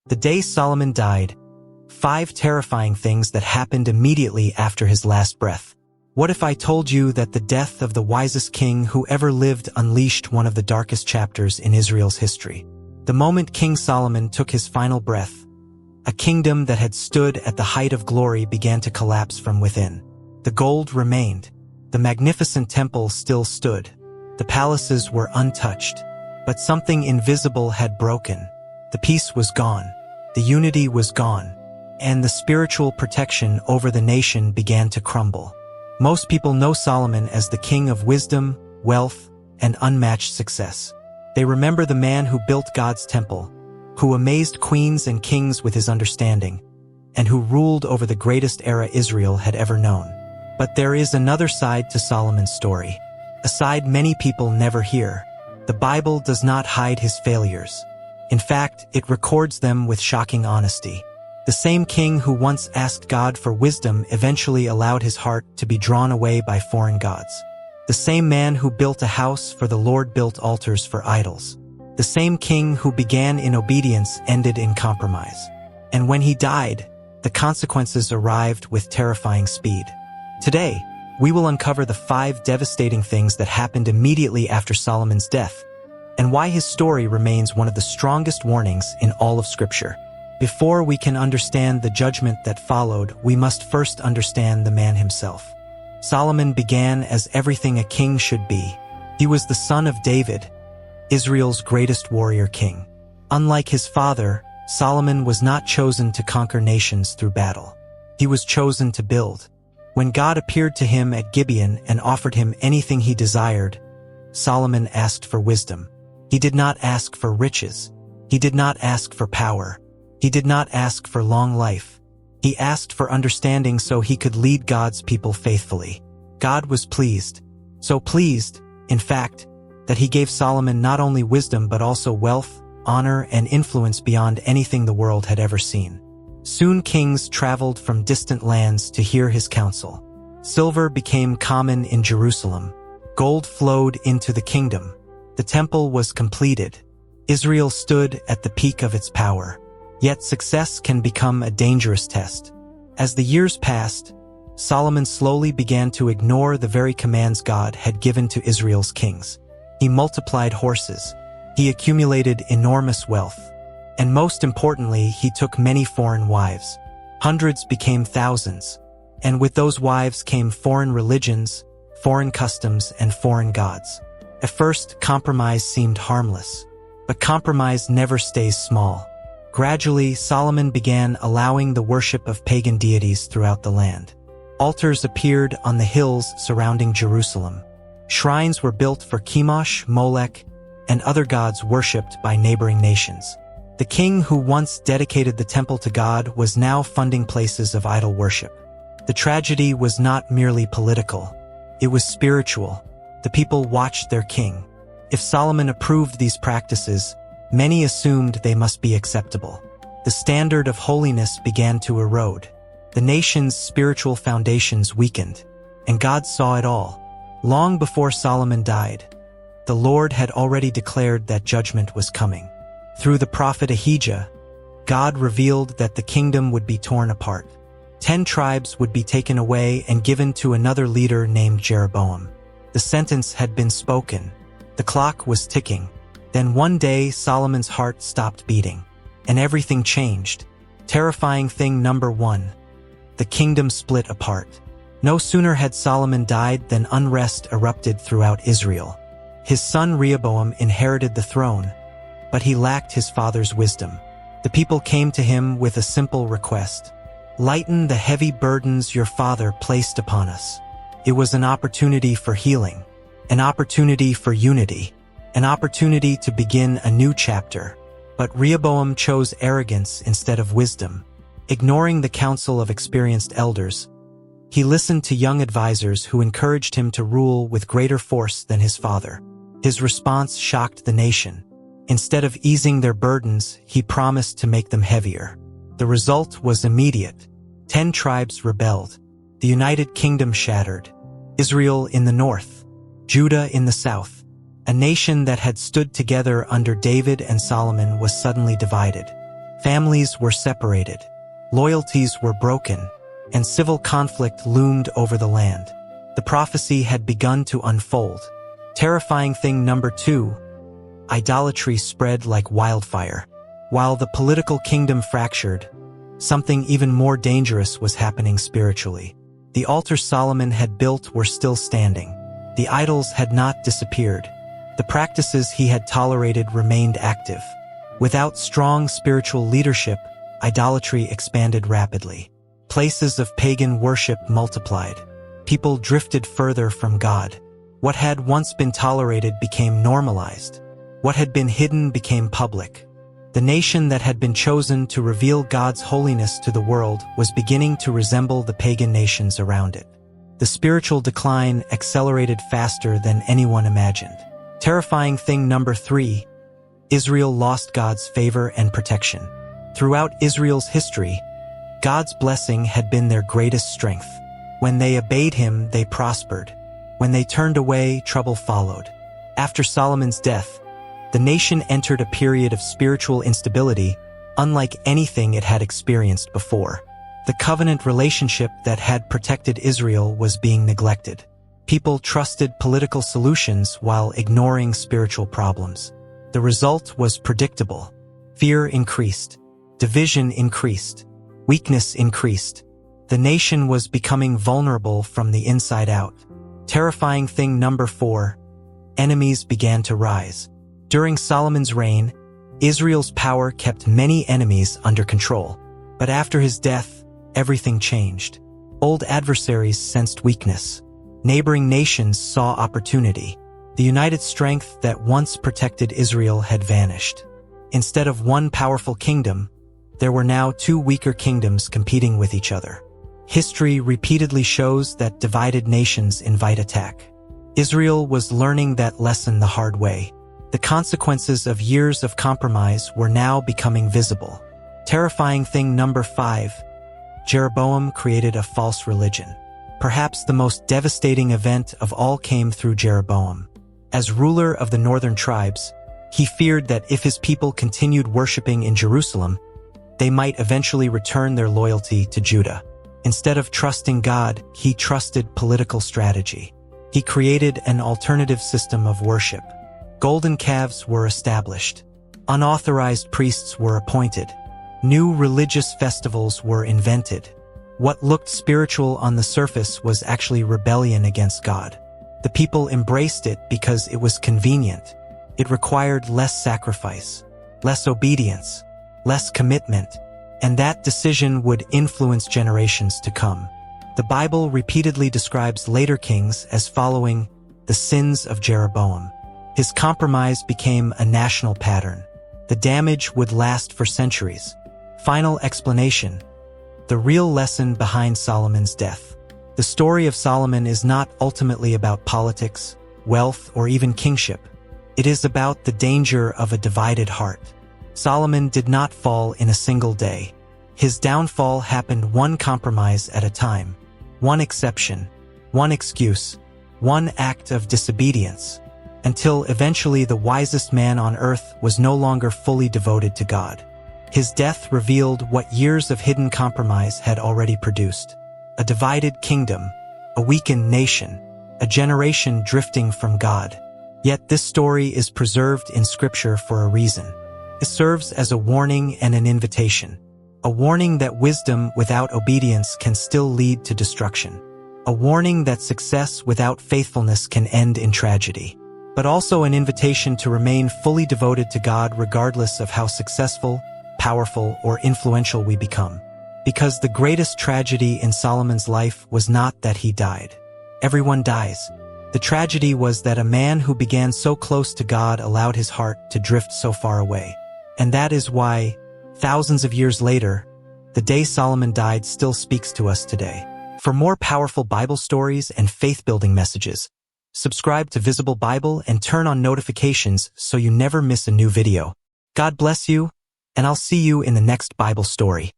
The day Solomon died, 5 terrifying things that happened immediately after his last breath. What if I told you that the death of the wisest king who ever lived unleashed one of the darkest chapters in Israel's history? The moment King Solomon took his final breath, a kingdom that had stood at the height of glory began to collapse from within. The gold remained. The magnificent temple still stood. The palaces were untouched. But something invisible had broken. The peace was gone. The unity was gone. And the spiritual protection over the nation began to crumble. Most people know Solomon as the king of wisdom, wealth, and unmatched success. They remember the man who built God's temple, who amazed queens and kings with his understanding, and who ruled over the greatest era Israel had ever known. But there is another side to Solomon's story, a side many people never hear. The Bible does not hide his failures. In fact, it records them with shocking honesty. The same king who once asked God for wisdom eventually allowed his heart to be drawn away by foreign gods. The same man who built a house for the Lord built altars for idols. The same king who began in obedience ended in compromise. And when he died, the consequences arrived with terrifying speed. Today, we will uncover the 5 devastating things that happened immediately after Solomon's death, and why his story remains one of the strongest warnings in all of Scripture. Before we can understand the judgment that followed, we must first understand the man himself. Solomon began as everything a king should be. He was the son of David, Israel's greatest warrior king. Unlike his father, Solomon was not chosen to conquer nations through battle. He was chosen to build. When God appeared to him at Gibeon and offered him anything he desired, Solomon asked for wisdom. He did not ask for riches. He did not ask for power. He did not ask for long life. He asked for understanding so he could lead God's people faithfully. God was pleased. So pleased, in fact, that he gave Solomon not only wisdom but also wealth, honor, and influence beyond anything the world had ever seen. Soon kings traveled from distant lands to hear his counsel. Silver became common in Jerusalem. Gold flowed into the kingdom. The temple was completed. Israel stood at the peak of its power. Yet success can become a dangerous test. As the years passed, Solomon slowly began to ignore the very commands God had given to Israel's kings. He multiplied horses. He accumulated enormous wealth. And most importantly, he took many foreign wives. Hundreds became thousands. And with those wives came foreign religions, foreign customs, and foreign gods. At first, compromise seemed harmless. But compromise never stays small. Gradually, Solomon began allowing the worship of pagan deities throughout the land. Altars appeared on the hills surrounding Jerusalem. Shrines were built for Chemosh, Molech, and other gods worshipped by neighboring nations. The king who once dedicated the temple to God was now funding places of idol worship. The tragedy was not merely political. It was spiritual. The people watched their king. If Solomon approved these practices, many assumed they must be acceptable. The standard of holiness began to erode. The nation's spiritual foundations weakened, and God saw it all. Long before Solomon died, the Lord had already declared that judgment was coming. Through the prophet Ahijah, God revealed that the kingdom would be torn apart. 10 tribes would be taken away and given to another leader named Jeroboam. The sentence had been spoken. The clock was ticking. Then one day, Solomon's heart stopped beating, and everything changed. Terrifying thing number 1. The kingdom split apart. No sooner had Solomon died than unrest erupted throughout Israel. His son Rehoboam inherited the throne, but he lacked his father's wisdom. The people came to him with a simple request. Lighten the heavy burdens your father placed upon us. It was an opportunity for healing, an opportunity for unity, an opportunity to begin a new chapter. But Rehoboam chose arrogance instead of wisdom. Ignoring the counsel of experienced elders, he listened to young advisors who encouraged him to rule with greater force than his father. His response shocked the nation. Instead of easing their burdens, he promised to make them heavier. The result was immediate. 10 tribes rebelled. The United Kingdom shattered. Israel in the north, Judah in the south. A nation that had stood together under David and Solomon was suddenly divided. Families were separated, loyalties were broken, and civil conflict loomed over the land. The prophecy had begun to unfold. Terrifying thing number 2, idolatry spread like wildfire. While the political kingdom fractured, something even more dangerous was happening spiritually. The altars Solomon had built were still standing. The idols had not disappeared. The practices he had tolerated remained active. Without strong spiritual leadership, idolatry expanded rapidly. Places of pagan worship multiplied. People drifted further from God. What had once been tolerated became normalized. What had been hidden became public. The nation that had been chosen to reveal God's holiness to the world was beginning to resemble the pagan nations around it. The spiritual decline accelerated faster than anyone imagined. Terrifying thing number 3, Israel lost God's favor and protection. Throughout Israel's history, God's blessing had been their greatest strength. When they obeyed him, they prospered. When they turned away, trouble followed. After Solomon's death, the nation entered a period of spiritual instability unlike anything it had experienced before. The covenant relationship that had protected Israel was being neglected. People trusted political solutions while ignoring spiritual problems. The result was predictable. Fear increased. Division increased. Weakness increased. The nation was becoming vulnerable from the inside out. Terrifying thing number 4, enemies began to rise. During Solomon's reign, Israel's power kept many enemies under control. But after his death, everything changed. Old adversaries sensed weakness. Neighboring nations saw opportunity. The united strength that once protected Israel had vanished. Instead of one powerful kingdom, there were now 2 weaker kingdoms competing with each other. History repeatedly shows that divided nations invite attack. Israel was learning that lesson the hard way. The consequences of years of compromise were now becoming visible. Terrifying thing number 5, Jeroboam created a false religion. Perhaps the most devastating event of all came through Jeroboam. As ruler of the northern tribes, he feared that if his people continued worshiping in Jerusalem, they might eventually return their loyalty to Judah. Instead of trusting God, he trusted political strategy. He created an alternative system of worship. Golden calves were established. Unauthorized priests were appointed. New religious festivals were invented. What looked spiritual on the surface was actually rebellion against God. The people embraced it because it was convenient. It required less sacrifice, less obedience, less commitment, and that decision would influence generations to come. The Bible repeatedly describes later kings as following the sins of Jeroboam. His compromise became a national pattern. The damage would last for centuries. Final explanation: the real lesson behind Solomon's death. The story of Solomon is not ultimately about politics, wealth, or even kingship. It is about the danger of a divided heart. Solomon did not fall in a single day. His downfall happened one compromise at a time. One exception, one excuse, one act of disobedience, until eventually the wisest man on earth was no longer fully devoted to God. His death revealed what years of hidden compromise had already produced. A divided kingdom, a weakened nation, a generation drifting from God. Yet this story is preserved in Scripture for a reason. It serves as a warning and an invitation. A warning that wisdom without obedience can still lead to destruction. A warning that success without faithfulness can end in tragedy. But also an invitation to remain fully devoted to God regardless of how successful, powerful, or influential we become. Because the greatest tragedy in Solomon's life was not that he died. Everyone dies. The tragedy was that a man who began so close to God allowed his heart to drift so far away. And that is why, thousands of years later, the day Solomon died still speaks to us today. For more powerful Bible stories and faith-building messages, subscribe to Visible Bible and turn on notifications so you never miss a new video. God bless you, and I'll see you in the next Bible story.